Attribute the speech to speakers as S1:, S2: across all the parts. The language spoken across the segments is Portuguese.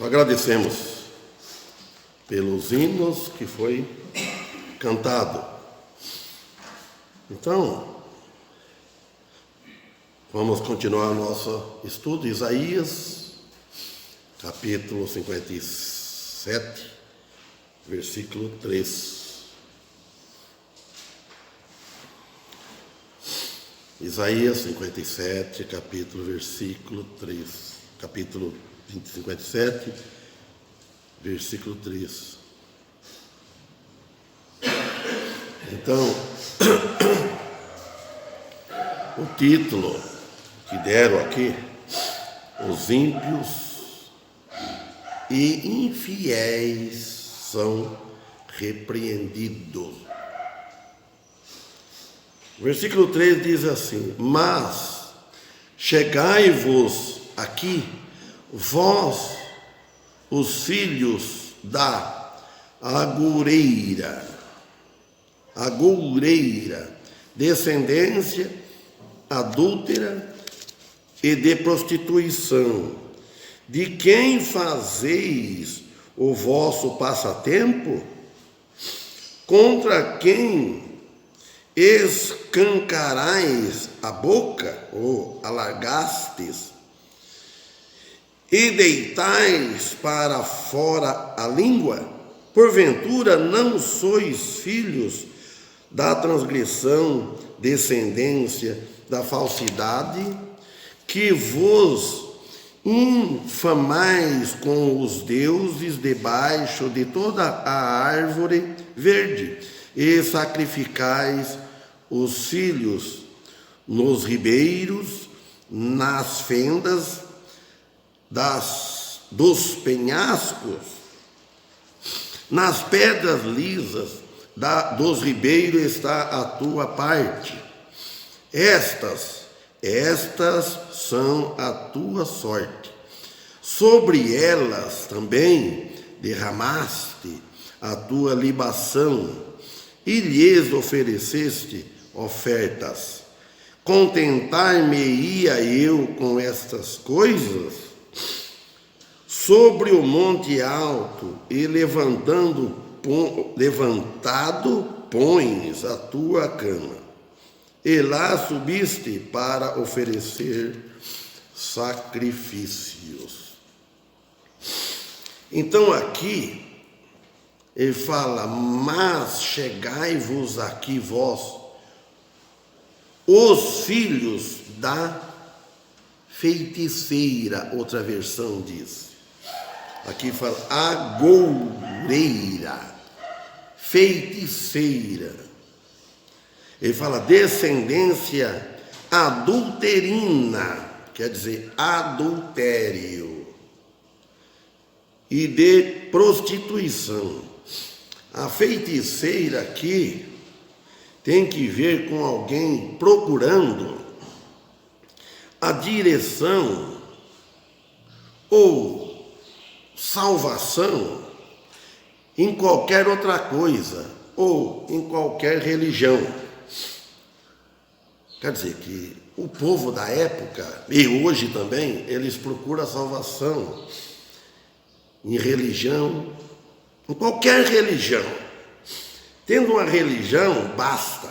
S1: Agradecemos pelos hinos que foi cantado. Então, vamos continuar nosso estudo, Isaías, capítulo 57, versículo 3. Isaías 57, versículo 3. Capítulo 57, versículo 3. Então, o título que deram aqui, os ímpios e infiéis são repreendidos. O versículo 3 diz assim: mas chegai-vos aqui, vós, os filhos da agoureira, descendência adúltera e de prostituição, de quem fazeis o vosso passatempo, contra quem escancarais a boca, ou alargastes, e deitais para fora a língua? Porventura não sois filhos da transgressão, descendência da falsidade, que vos infamais com os deuses debaixo de toda a árvore verde, e sacrificais os filhos nos ribeiros, nas fendas dos penhascos, nas pedras lisas dos ribeiros está a tua parte. Estas são a tua sorte. Sobre elas também derramaste a tua libação e lhes ofereceste ofertas. Contentar-me-ia eu com estas coisas? Sobre o monte alto e levantado pões a tua cama, e lá subiste para oferecer sacrifícios. Então aqui ele fala: mas chegai-vos aqui vós, os filhos da feiticeira, outra versão diz. Aqui fala agoureira, feiticeira. Ele fala descendência adulterina, quer dizer adultério, e de prostituição. A feiticeira aqui tem que ver com alguém procurando a direção ou salvação em qualquer outra coisa ou em qualquer religião. Quer dizer que o povo da época, e hoje também, eles procuram a salvação em religião, em qualquer religião. Tendo uma religião, basta.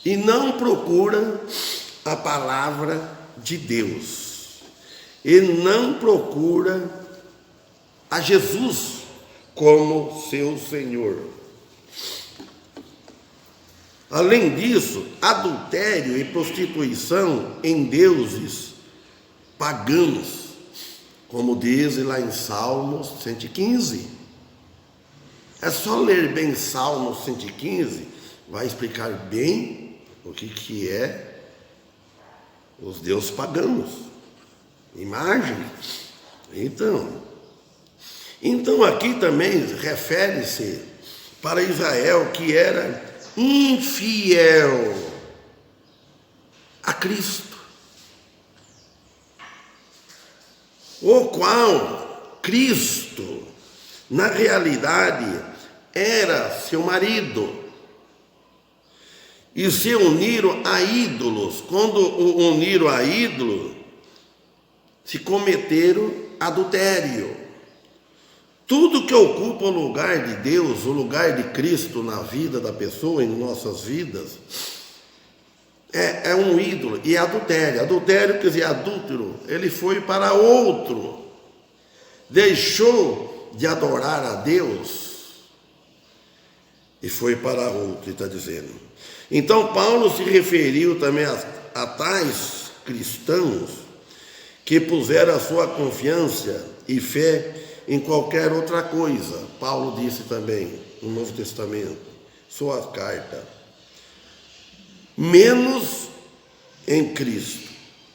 S1: E não procura a palavra de Deus. E não procura a Jesus como seu Senhor. Além disso, adultério e prostituição em deuses pagãos, como diz lá em Salmos 115. É só ler bem Salmos 115, vai explicar bem o que é os deuses pagãos. Imagem. Então aqui também refere-se para Israel, que era infiel a Cristo, o qual Cristo, na realidade, era seu marido, e se uniram a ídolos. Quando uniram a ídolo, se cometeram adultério. Tudo que ocupa o lugar de Deus, o lugar de Cristo na vida da pessoa, em nossas vidas, é um ídolo, e é adultério. Adultério quer dizer adúltero, ele foi para outro, deixou de adorar a Deus e foi para outro, está dizendo. Então Paulo se referiu também a tais cristãos que puseram a sua confiança e fé em qualquer outra coisa. Paulo disse também no Novo Testamento, sua carta, menos em Cristo,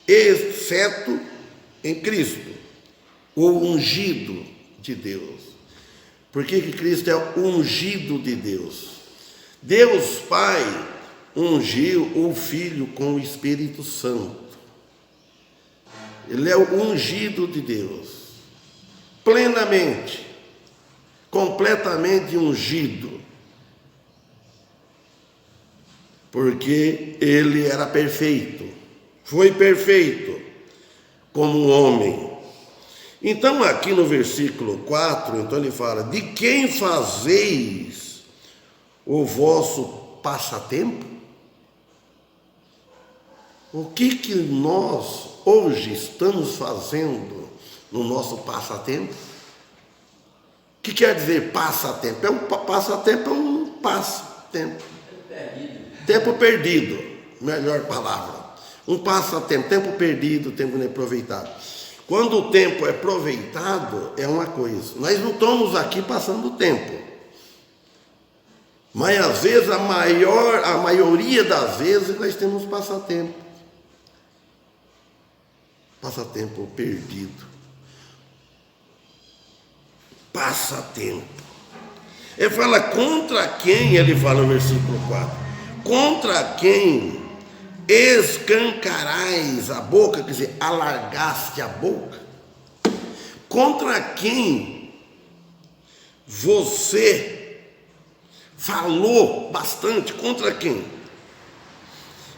S1: exceto em Cristo, o ungido de Deus. Por que Cristo é o ungido de Deus? Deus Pai ungiu o Filho com o Espírito Santo. Ele é o ungido de Deus, plenamente, completamente ungido, porque ele era perfeito, foi perfeito como homem. Então aqui no versículo 4, então ele fala, de quem fazeis o vosso passatempo? O que nós hoje estamos fazendo no nosso passatempo? O que quer dizer passatempo? Passatempo é um passatempo. Tempo perdido, melhor palavra. Um passatempo, tempo perdido, tempo inaproveitado. Quando o tempo é aproveitado, é uma coisa. Nós não estamos aqui passando tempo. Mas às vezes, a maioria das vezes, nós temos passatempo. Passatempo perdido. Passatempo. Ele fala contra quem, ele fala no versículo 4. Contra quem escancarais a boca, quer dizer, alargaste a boca. Contra quem você falou bastante, contra quem?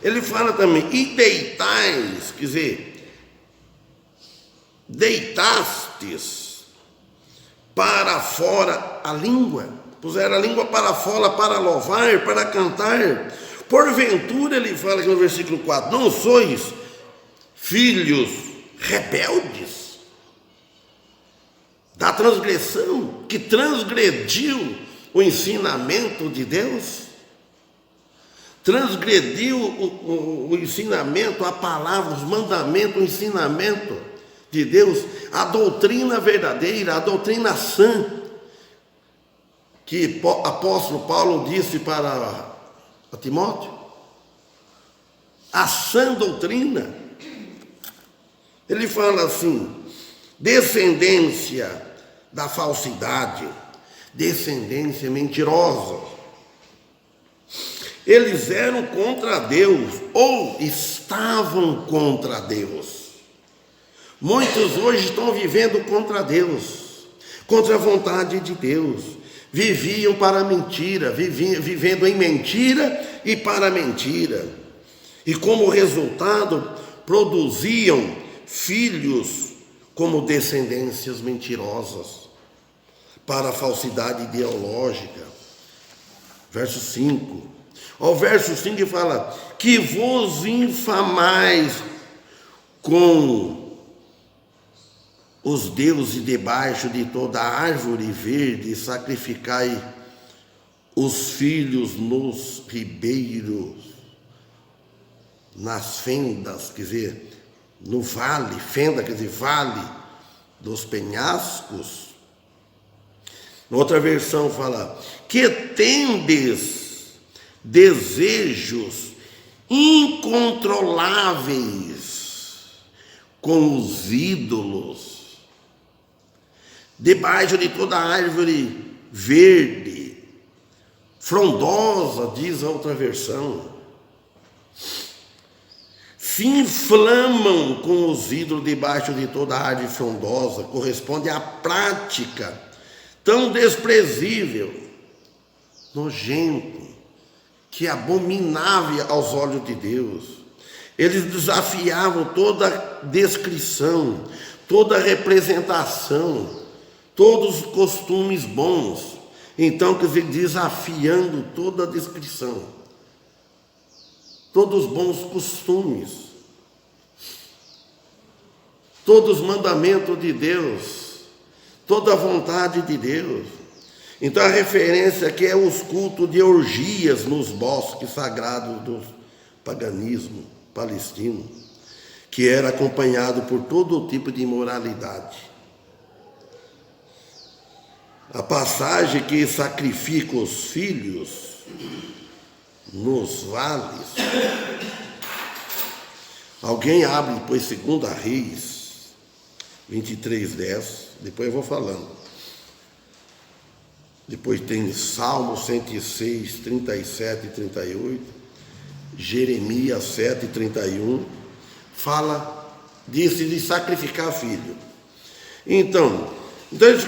S1: Ele fala também, e deitais, quer dizer, deitastes para fora a língua, puseram a língua para fora para louvar, para cantar. Porventura, ele fala aqui no versículo 4, não sois filhos rebeldes da transgressão, que transgrediu o ensinamento de Deus? Transgrediu o ensinamento, a palavra, os mandamentos, o ensinamento de Deus, a doutrina verdadeira, a doutrina sã, que o apóstolo Paulo disse para Timóteo, a sã doutrina. Ele fala assim, descendência da falsidade, descendência mentirosa. Eles eram contra Deus, ou estavam contra Deus. Muitos hoje estão vivendo contra Deus, contra a vontade de Deus. Viviam para a mentira, vivendo em mentira e para a mentira. E como resultado, produziam filhos como descendências mentirosas, para a falsidade ideológica. Verso 5. Ao verso 5 fala, que vos infamais com os deuses debaixo de toda árvore verde, sacrificai os filhos nos ribeiros, nas fendas, quer dizer, no vale, fenda quer dizer vale dos penhascos. Outra versão fala, que tendes desejos incontroláveis com os ídolos, debaixo de toda árvore verde, frondosa, diz a outra versão. Se inflamam com os ídolos debaixo de toda árvore frondosa, corresponde à prática tão desprezível, nojento, que é abominável aos olhos de Deus, Eles desafiavam toda descrição, toda representação, todos os costumes bons. Então, quer dizer, desafiando toda a descrição, todos os bons costumes, todos os mandamentos de Deus, toda a vontade de Deus. Então, a referência aqui é os cultos de orgias nos bosques sagrados do paganismo palestino, que era acompanhado por todo tipo de imoralidade. A passagem que sacrifica os filhos nos vales. Alguém abre depois 2 Reis 23:10, depois eu vou falando. Depois tem Salmo 106, 37 e 38. Jeremias 7:31, fala disso, de sacrificar filho. Então ele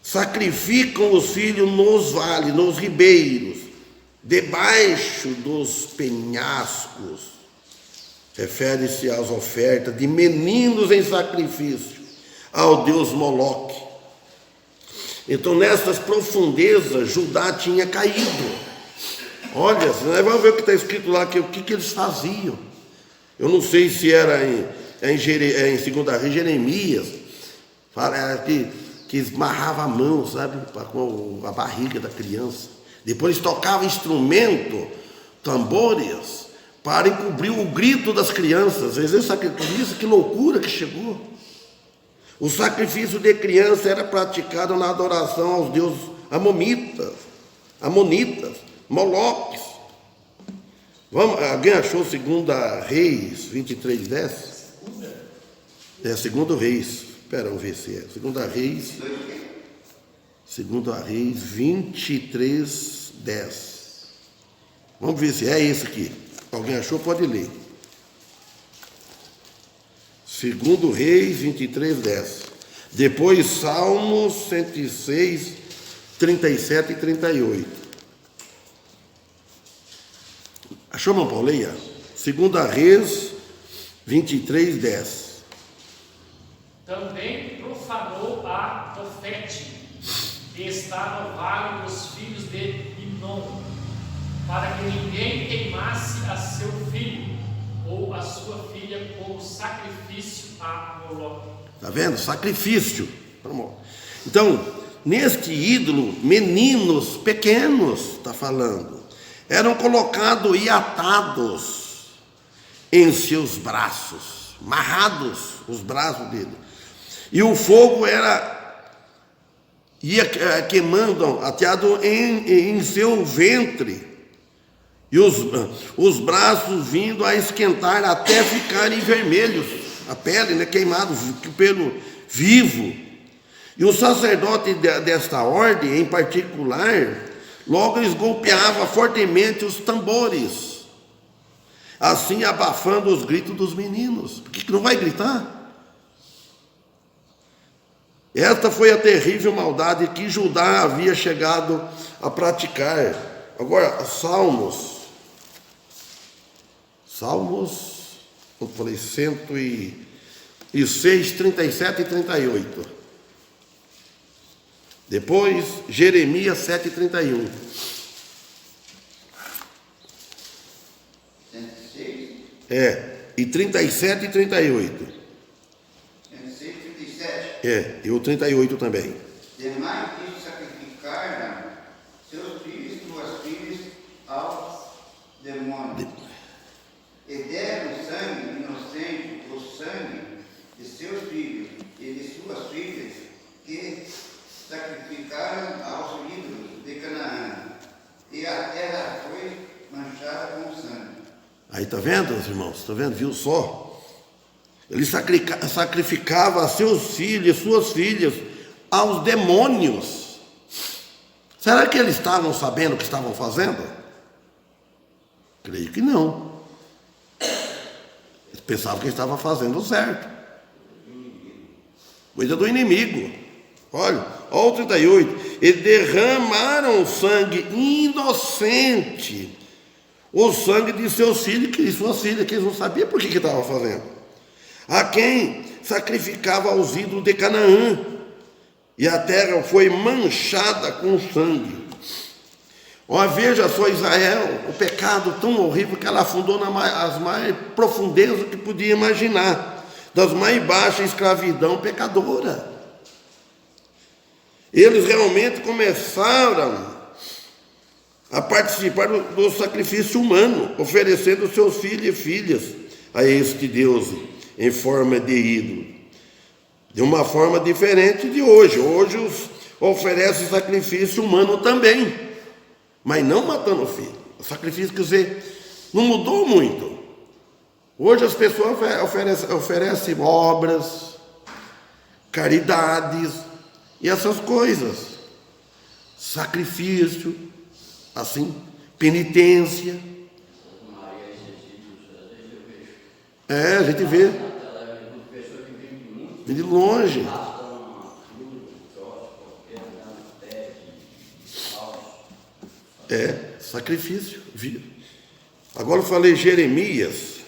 S1: sacrificam os filhos nos vales, nos ribeiros, debaixo dos penhascos. Refere-se às ofertas de meninos em sacrifício ao deus Moloque. Então, nessas profundezas, Judá tinha caído. Olha, nós vamos ver o que está escrito lá, o que eles faziam. Eu não sei se era em 2 Reis, Jeremias, fala que esmarrava a mão, sabe, com a barriga da criança. Depois tocava instrumento, tambores, para encobrir o grito das crianças. Às vezes, sacrifício, que loucura que chegou. O sacrifício de criança era praticado na adoração aos deuses amonitas, Moloques. Alguém achou 2 Reis 23:10? É 2 Reis. Espera, vamos ver se é. 2 Reis 23:10. Vamos ver se é esse aqui. Alguém achou? Pode ler. 2 Reis 23:10. Depois Salmos 106, 37 e 38. Achou, irmão Paulo? Leia. 2 Reis 23:10.
S2: Também profanou a Tofete, que está no vale dos filhos de Inom, para que ninguém queimasse a seu filho ou a sua filha como sacrifício a Moloque.
S1: Está vendo? Sacrifício. Então, neste ídolo, meninos pequenos, está falando, eram colocados e atados em seus braços, amarrados os braços dele. E o fogo ia queimando, ateado em seu ventre. E os braços vindo a esquentar até ficarem vermelhos, a pele, queimado, o pelo vivo. E o sacerdote desta ordem, em particular, logo eles golpeavam fortemente os tambores, assim abafando os gritos dos meninos. Por que não vai gritar? Esta foi a terrível maldade que Judá havia chegado a praticar. Agora, Salmos, como falei, 106, 37 e 38. Depois, Jeremias 7:31.
S3: 106?
S1: E 37 e 38.
S3: 106, 37.
S1: E o 38 também.
S3: Demais disso sacrificaram seus filhos e suas filhas aos demônios. E deram sangue inocente, o sangue de seus filhos e de suas filhas, que sacrificaram aos ídolos de Canaã. E a terra foi manchada com sangue.
S1: Aí está vendo, irmãos? Está vendo? Viu só? Ele sacrificava seus filhos e suas filhas aos demônios. Será que eles estavam sabendo o que estavam fazendo? Creio que não. Eles pensavam que estavam fazendo certo. Coisa do inimigo. Olha o 38. E derramaram sangue inocente, o sangue de seus filhos e suas filhas, que eles não sabiam por que estavam fazendo. A quem sacrificava aos ídolos de Canaã, e a terra foi manchada com sangue. Ó, veja só, Israel, o pecado tão horrível que ela afundou nas mais profundezas que podia imaginar, das mais baixas escravidão pecadora. Eles realmente começaram a participar do sacrifício humano, oferecendo seus filhos e filhas a este Deus em forma de ídolo, de uma forma diferente de hoje. Hoje oferece sacrifício humano também, mas não matando o filho. O sacrifício, quer dizer, não mudou muito. Hoje as pessoas oferecem obras, caridades e essas coisas, sacrifício, assim, penitência. A gente vê. Vem de longe. Sacrifício. Agora eu falei Jeremias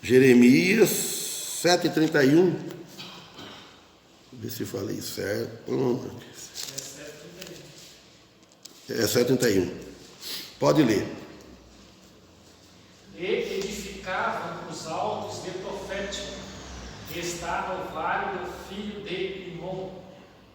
S1: 7:31. Ver se falei certo. É 7:31. Pode ler.
S2: E edificavam os altos de Tofete, que está no vale do filho de Imom,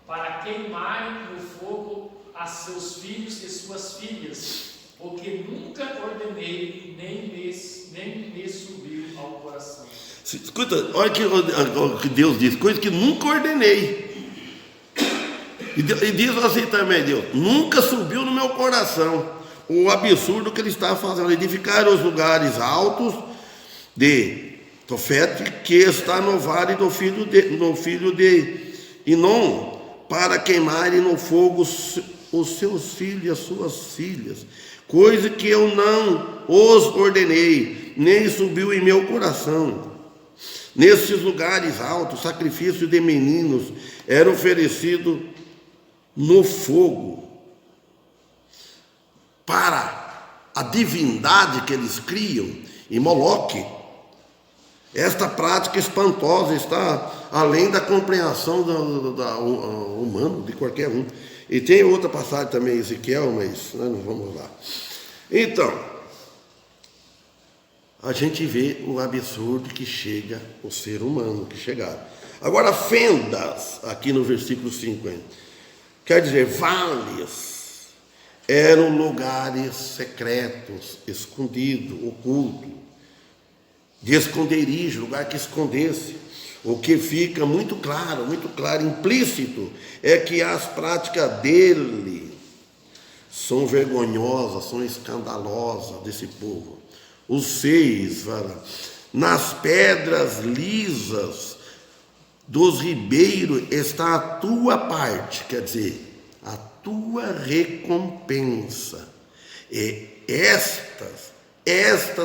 S2: para queimarem no fogo a seus filhos e suas filhas, o que nunca ordenei, nem me subiu ao coração.
S1: Escuta, olha o que Deus diz, coisa que nunca ordenei. E diz assim também, Deus, nunca subiu no meu coração o absurdo que ele está fazendo, edificar os lugares altos de Tofete, que está no vale do filho de Inom, para queimarem no fogo os seus filhos e as suas filhas, coisa que eu não os ordenei, nem subiu em meu coração. Nesses lugares altos, sacrifício de meninos era oferecido no fogo para a divindade que eles criam em Moloque. Esta prática espantosa está além da compreensão humana, de qualquer um. E tem outra passagem também, Ezequiel, mas nós não vamos lá. Então, a gente vê o absurdo que chega o ser humano, que chegaram. Agora, fendas, aqui no versículo 50, quer dizer, vales, eram lugares secretos, escondidos, ocultos, de esconderijo, lugar que escondesse. O que fica muito claro, implícito, é que as práticas dele são vergonhosas, são escandalosas desse povo. Os 6, nas pedras lisas dos ribeiros está a tua parte, quer dizer, a tua recompensa. E estas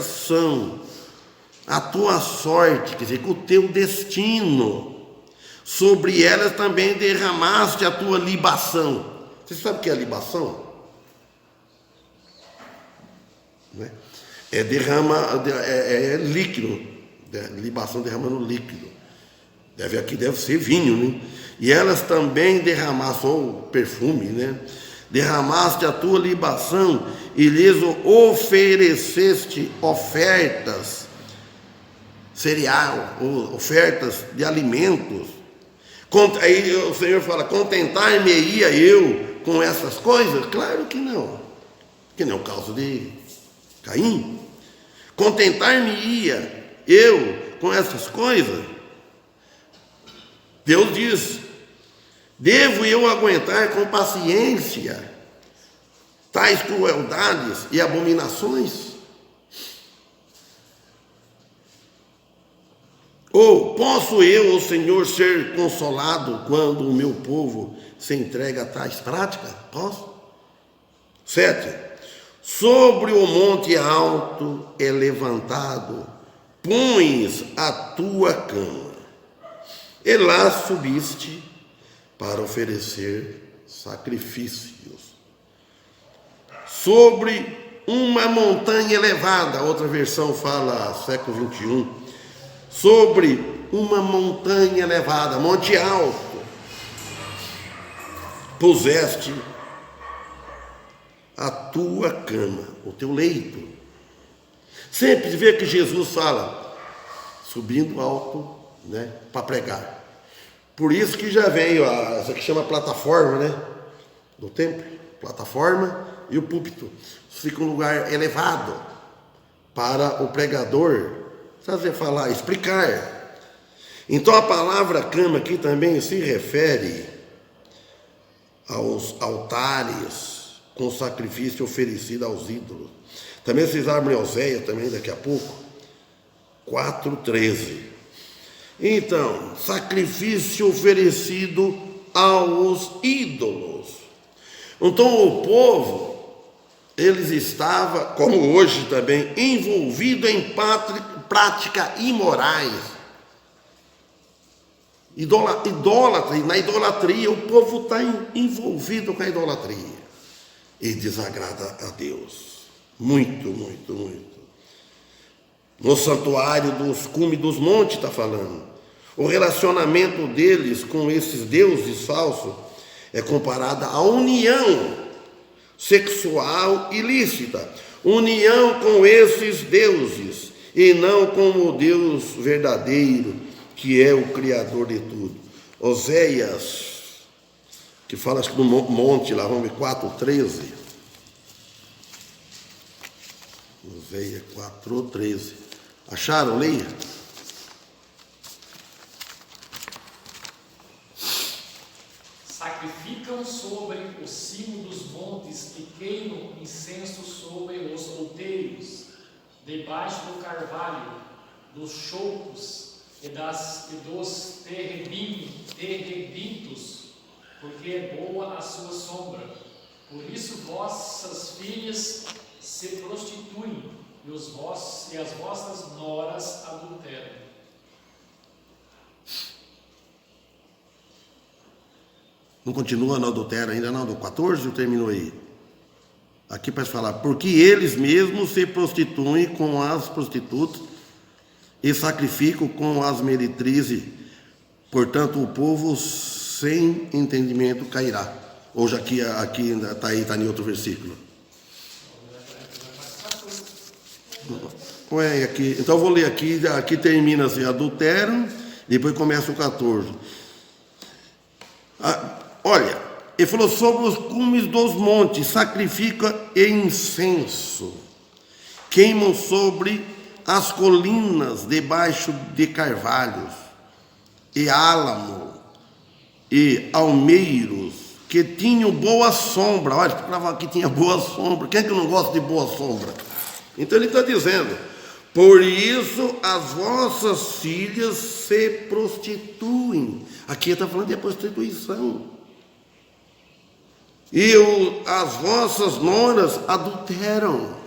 S1: são a tua sorte, quer dizer, o teu destino. Sobre elas também derramaste a tua libação. Você sabe o que é libação? Né? É líquido, libação derramando líquido. Deve ser vinho, né? E elas também derramaste, ou perfume, né? Derramaste a tua libação e lhes ofereceste ofertas, cereal, ofertas de alimentos. Aí o Senhor fala, contentar-me-ia eu com essas coisas? Claro que não. Que nem o caso de Caim. Contentar-me-ia eu com essas coisas? Deus diz, devo eu aguentar com paciência tais crueldades e abominações? Ou posso eu, o Senhor, ser consolado quando o meu povo se entrega a tais práticas? Posso? 7. Sobre o monte alto é levantado, pões a tua cama, e lá subiste para oferecer sacrifícios. Sobre uma montanha elevada. Outra versão fala, século 21, sobre uma montanha elevada, monte alto, puseste a tua cama, o teu leito. Sempre vê que Jesus fala, subindo alto, né, para pregar. Por isso que já veio essa que chama plataforma, né, do templo, plataforma e o púlpito. Isso fica um lugar elevado para o pregador fazer falar, explicar. Então a palavra cama aqui também se refere aos altares com sacrifício oferecido aos ídolos. Também vocês abrem Oséias também daqui a pouco, 4:13. Então, sacrifício oferecido aos ídolos. Então o povo, eles estavam, como hoje também, envolvido em práticas imorais. Idólatra, na idolatria, o povo está envolvido com a idolatria. E desagrada a Deus. Muito, muito, muito. No santuário dos cumes dos montes está falando. O relacionamento deles com esses deuses falsos é comparada à união sexual ilícita. União com esses deuses e não com o Deus verdadeiro, que é o Criador de tudo. Oséias, que fala acho que no monte lá, vamos ver, 4:13. Oséias 4:13. Acharam? Leia.
S2: Sacrificam sobre o cimo dos montes e queimam incenso sobre os outeiros, debaixo do carvalho, dos choucos e dos terebentos, porque é boa a sua sombra. Por isso vossas filhas se prostituem e as vossas noras adulteram.
S1: Não continua no adultério ainda não, do 14 ou terminou aí? Aqui para falar, porque eles mesmos se prostituem com as prostitutas e sacrificam com as meretrizes, portanto o povo sem entendimento cairá. Hoje aqui ainda está aí, está em outro versículo. Ué, aqui, então eu vou ler aqui termina assim, adultério, depois começa o 14. Olha, ele falou sobre os cumes dos montes, sacrifica incenso, queimam sobre as colinas debaixo de carvalhos, e álamo, e almeiros, que tinham boa sombra. Olha, para que tinha boa sombra. Quem é que não gosta de boa sombra? Então ele está dizendo, por isso as vossas filhas se prostituem. Aqui está falando de prostituição. E as vossas noras adulteram.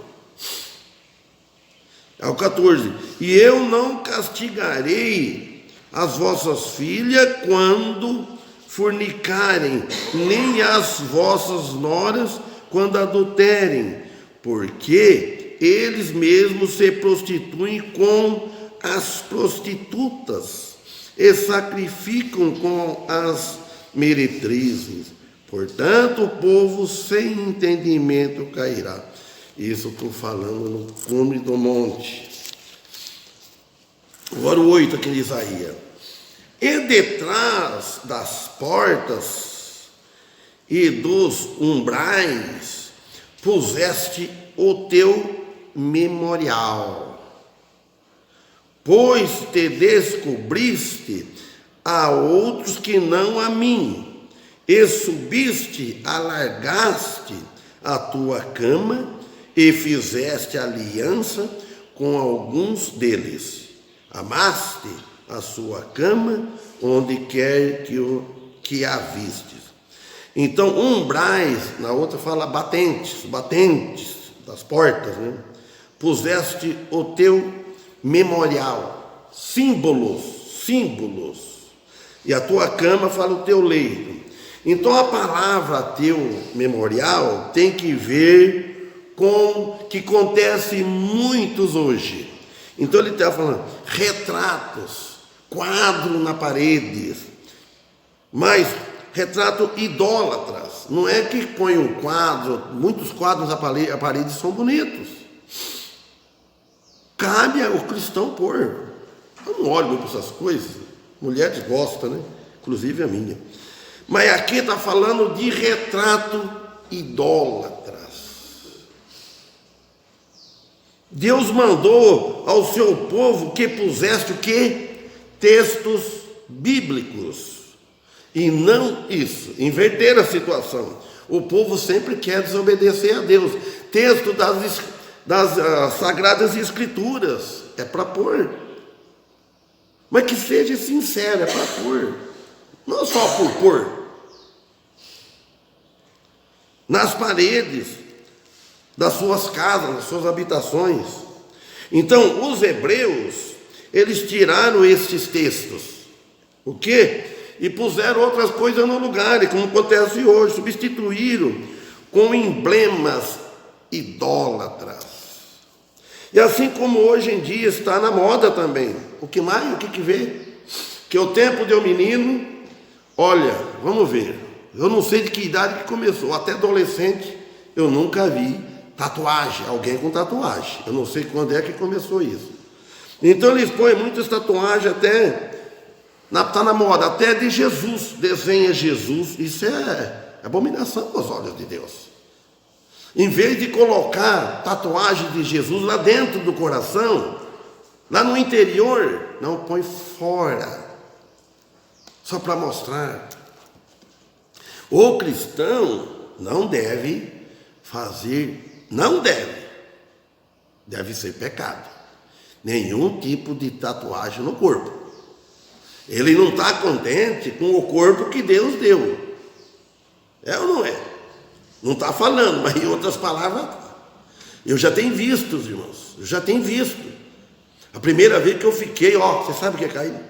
S1: É o 14. E eu não castigarei as vossas filhas quando fornicarem, nem as vossas noras quando adulterem, porque eles mesmos se prostituem com as prostitutas e sacrificam com as meretrizes. Portanto, o povo sem entendimento cairá. Isso estou falando no cume do monte. Agora o 8 aqui de Isaías. E detrás das portas e dos umbrais puseste o teu memorial, pois te descobriste a outros que não a mim, e subiste, alargaste a tua cama e fizeste aliança com alguns deles. Amaste a sua cama onde quer que a vistes. Então, umbrais, na outra fala batentes das portas, né? Puseste o teu memorial, símbolos, e a tua cama fala o teu leito. Então a palavra teu memorial tem que ver que acontece muitos hoje. Então ele está falando retratos, quadro na parede, mas retrato idólatras. Não é que põe um quadro, muitos quadros na parede são bonitos. Cabe ao cristão pôr. Eu não olho muito para essas coisas. Mulheres gostam, né? Inclusive a minha. Mas aqui está falando de retrato idólatras. Deus mandou ao seu povo que pusesse o quê? Textos bíblicos. E não isso, inverter a situação. O povo sempre quer desobedecer a Deus. Texto das Sagradas Escrituras, é para pôr. Mas que seja sincero, é para pôr. Não só por pôr. Nas paredes das suas casas, das suas habitações. Então, os hebreus, eles tiraram estes textos. O quê? E puseram outras coisas no lugar, como acontece hoje, substituíram com emblemas idólatras. E assim como hoje em dia está na moda também. O que mais? O que vê? Que o tempo de um menino, olha, vamos ver, eu não sei de que idade que começou, até adolescente, eu nunca vi tatuagem, alguém com tatuagem. Eu não sei quando é que começou isso. Então eles põem muitas tatuagens até... Está na moda, até de Jesus, desenha Jesus, isso é abominação aos olhos de Deus. Em vez de colocar tatuagem de Jesus lá dentro do coração, lá no interior, não, põe fora, só para mostrar. O cristão não deve fazer, deve ser pecado, nenhum tipo de tatuagem no corpo. Ele não está contente com o corpo que Deus deu. É ou não é? Não está falando, mas em outras palavras, eu já tenho visto, irmãos. Eu já tenho visto. A primeira vez que eu fiquei, você sabe o que é cair?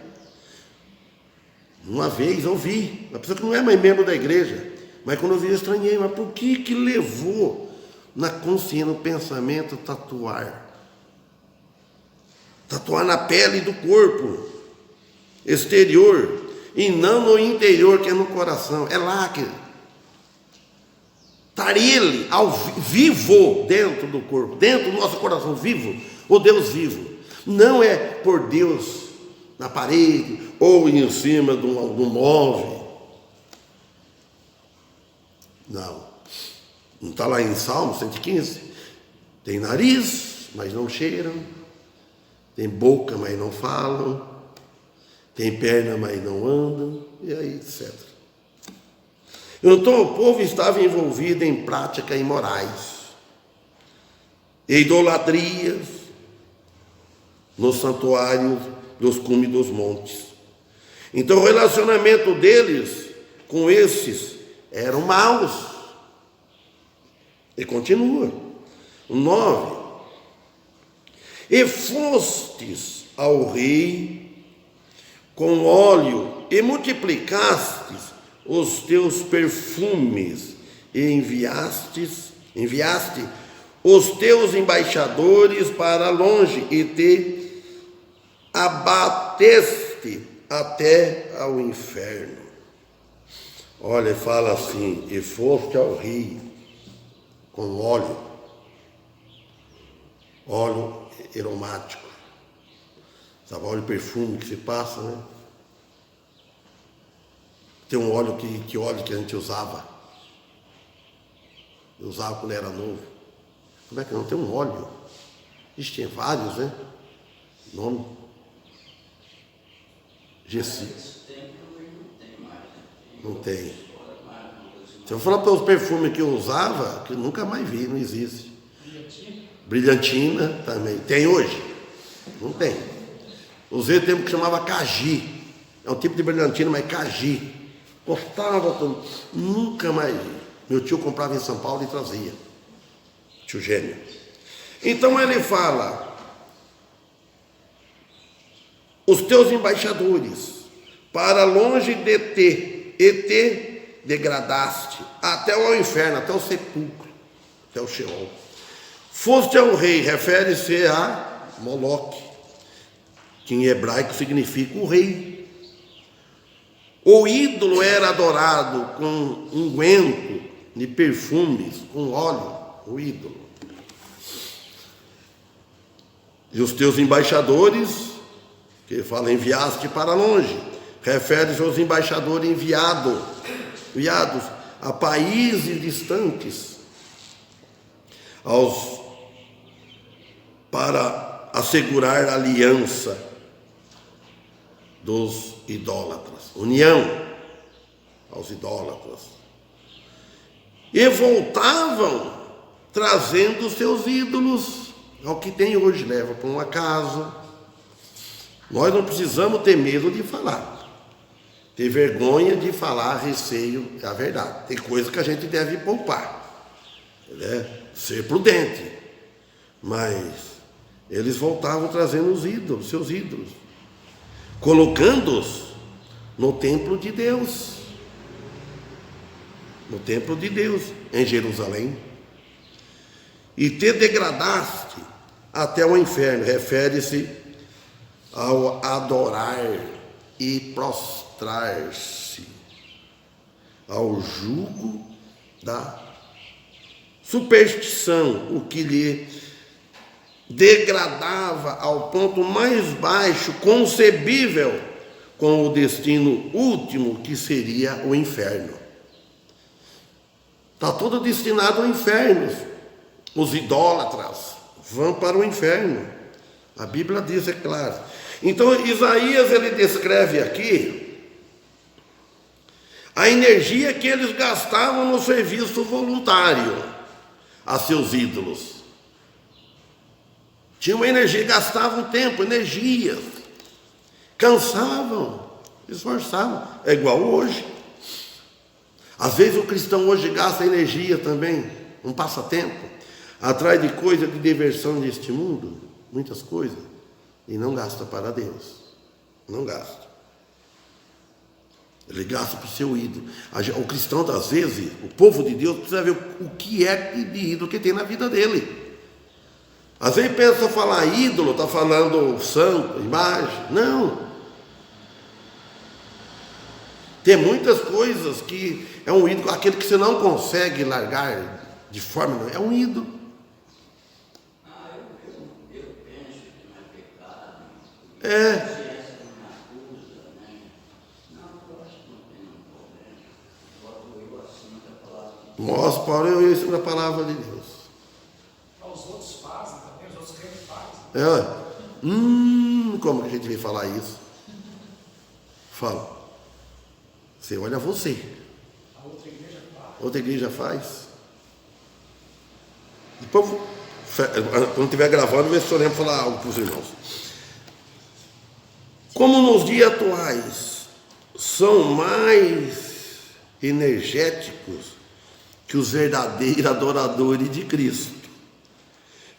S1: Uma vez eu vi, uma pessoa que não é mais membro da igreja, mas quando eu vi eu estranhei, mas por que levou na consciência, no pensamento, tatuar? Tatuar na pele do corpo exterior, e não no interior, que é no coração. É lá que estar ele ao vivo dentro do corpo, dentro do nosso coração vivo, o Deus vivo. Não é por Deus na parede ou em cima de um móvel. Não está lá em Salmo 115. Tem nariz, mas não cheiram. Tem boca, mas não falam. Tem perna, mas não andam, e aí, etc. Então o povo estava envolvido em práticas imorais, idolatrias, nos santuários dos cumes dos montes. Então o relacionamento deles com esses eram maus. E continua. O 9. E fostes ao rei com óleo, e multiplicastes os teus perfumes, e enviaste os teus embaixadores para longe, e te abateste até ao inferno. Olha, fala assim: e foste ao rio com óleo aromático. Sabe, óleo perfume que se passa, né? Tem um óleo que a gente usava. Eu usava quando era novo. Como é que não? Tem um óleo. Ixi, tinha vários, né? Nome. Gessi. Não tem. Se eu falar para os perfumes que eu usava, que eu nunca mais vi, não existe. Brilhantina também. Tem hoje? Não tem. Usei o tempo que chamava Cagi. É um tipo de brilhantina, mas Cagi. Gostava, nunca mais vi. Meu tio comprava em São Paulo e trazia. Tio Gênio. Então ele fala: os teus embaixadores, para longe de ti, e te degradaste até o inferno, até o sepulcro, até o Sheol. Foste ao rei, refere-se a Moloque, que em hebraico significa o rei. O ídolo era adorado com unguento de perfumes, com óleo, o ídolo. E os teus embaixadores, que fala enviaste para longe, refere-se aos embaixadores enviados a países distantes, para assegurar a aliança dos idólatras, união aos idólatras. E voltavam trazendo os seus ídolos, ao que tem hoje, leva para uma casa. Nós não precisamos ter medo de falar, ter vergonha de falar, receio, é a verdade. Tem coisa que a gente deve poupar, ser prudente. Mas eles voltavam trazendo os ídolos, seus ídolos, colocando-os no templo de Deus, em Jerusalém. E te degradaste até o inferno, refere-se ao adorar e prostrar-se ao jugo da superstição, o que lhe degradava ao ponto mais baixo concebível, com o destino último, que seria o inferno. Está tudo destinado ao inferno. Os idólatras vão para o inferno. A Bíblia diz, é claro. Então Isaías, ele descreve aqui a energia que eles gastavam no serviço voluntário a seus ídolos. Tinha uma energia, gastavam tempo, energia, cansavam, esforçavam. É igual hoje. Às vezes o cristão hoje gasta energia também, um passatempo, atrás de coisas de diversão neste mundo, muitas coisas, e não gasta para Deus. Não gasta. Ele gasta para o seu ídolo. O cristão, às vezes, o povo de Deus, precisa ver o que é de ídolo que tem na vida dele. Às vezes pensa falar ídolo, está falando santo, imagem. Não. Tem muitas coisas que é um ídolo, aquele que você não consegue largar de forma, é um ídolo.
S3: Eu penso que não é pecado.
S1: É. Mostra, Paulo, eu ensino a palavra de Deus.
S2: Os outros fazem também, os outros crentes fazem.
S1: Como que a gente vem falar isso? Fala. Você olha você.
S2: A outra igreja faz.
S1: Outra igreja faz. Depois, quando estiver gravando, vê se eu lembro falar algo para os irmãos. Como nos dias atuais são mais energéticos que os verdadeiros adoradores de Cristo,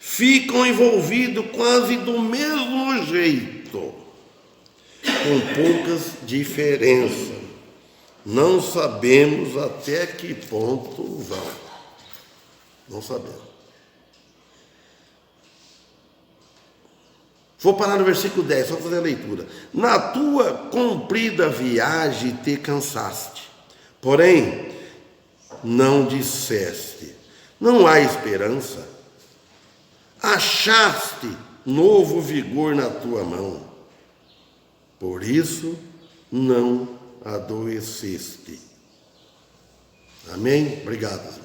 S1: ficam envolvidos quase do mesmo jeito, com poucas diferenças. Não sabemos até que ponto vão. Não sabemos. Vou parar no versículo 10, só fazer a leitura. Na tua comprida viagem te cansaste, porém não disseste, não há esperança. Achaste novo vigor na tua mão, por isso não adoeceste. Amém? Obrigado.